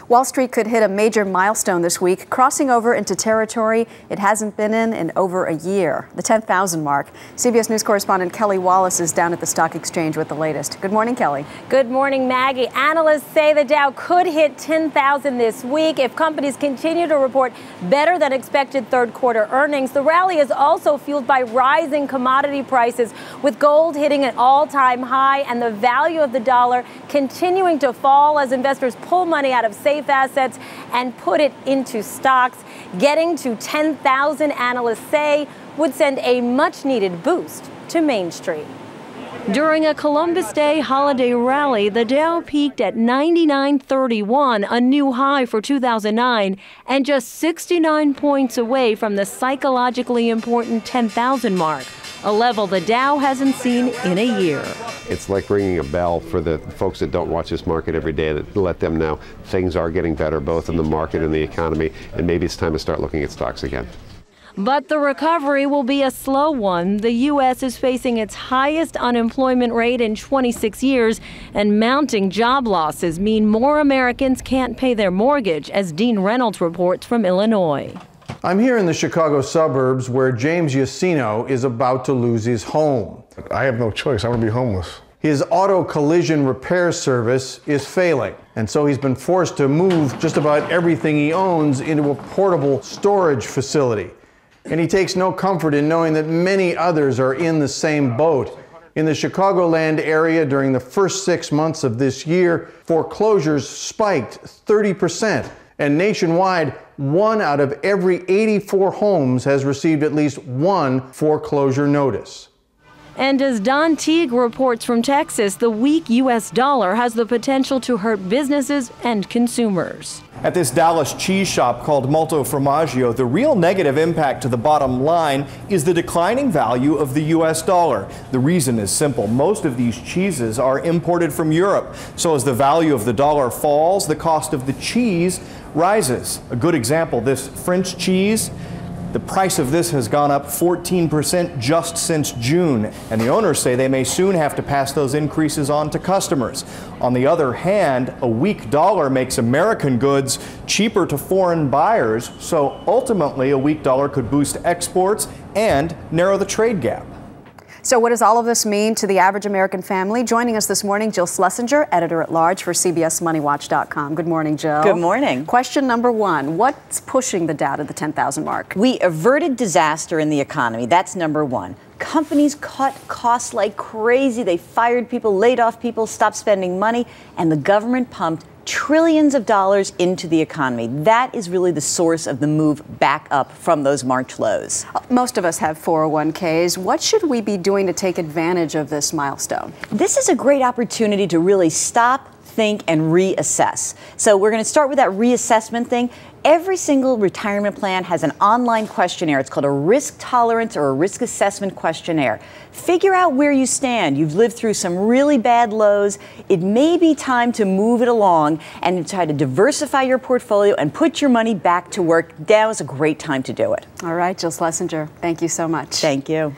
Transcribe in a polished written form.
Wall Street could hit a major milestone this week, crossing over into territory it hasn't been in over a year, the 10,000 mark. CBS News correspondent Kelly Wallace is down at the stock exchange with the latest. Good morning, Kelly. Good morning, Maggie. Analysts say the Dow could hit 10,000 this week if companies continue to report better than expected third quarter earnings. The rally is also fueled by rising commodity prices, with gold hitting an all-time high and the value of the dollar continuing to fall as investors pull money out of safe assets and put it into stocks. Getting to 10,000, analysts say, would send a much-needed boost to Main Street. During a Columbus Day holiday rally, the Dow peaked at 99.31, a new high for 2009, and just 69 points away from the psychologically important 10,000 mark, a level the Dow hasn't seen in a year. It's like ringing a bell for the folks that don't watch this market every day, to let them know things are getting better, both in the market and the economy, and maybe it's time to start looking at stocks again. But the recovery will be a slow one. The U.S. is facing its highest unemployment rate in 26 years, and mounting job losses mean more Americans can't pay their mortgage, as Dean Reynolds reports from Illinois. I'm here in the Chicago suburbs where James Yacino is about to lose his home. I have no choice. I'm going to be homeless. His auto collision repair service is failing, and so he's been forced to move just about everything he owns into a portable storage facility. And he takes no comfort in knowing that many others are in the same boat. In the Chicagoland area during the first 6 months of this year, foreclosures spiked 30%. And nationwide, 1 out of every 84 homes has received at least one foreclosure notice. And as Don Teague reports from Texas, the weak U.S. dollar has the potential to hurt businesses and consumers. At this Dallas cheese shop called Molto Formaggio, the real negative impact to the bottom line is the declining value of the U.S. dollar. The reason is simple. Most of these cheeses are imported from Europe. So as the value of the dollar falls, the cost of the cheese rises. A good example, this French cheese. The price of this has gone up 14% just since June, and the owners say they may soon have to pass those increases on to customers. On the other hand, a weak dollar makes American goods cheaper to foreign buyers, so ultimately a weak dollar could boost exports and narrow the trade gap. So what does all of this mean to the average American family? Joining us this morning, Jill Schlesinger, editor-at-large for CBSMoneyWatch.com. Good morning, Jill. Good morning. Question number one, what's pushing the Dow to the 10,000 mark? We averted disaster in the economy. That's number one. Companies cut costs like crazy. They fired people, laid off people, stopped spending money, and the government pumped trillions of dollars into the economy. That is really the source of the move back up from those March lows. Most of us have 401ks. What should we be doing to take advantage of this milestone? This is a great opportunity to really stop, think, and reassess. So we're going to start with that reassessment thing. Every single retirement plan has an online questionnaire. It's called a risk tolerance or a risk assessment questionnaire. Figure out where you stand. You've lived through some really bad lows. It may be time to move it along and try to diversify your portfolio and put your money back to work. Now is a great time to do it. All right, Jill Schlesinger, thank you so much. Thank you.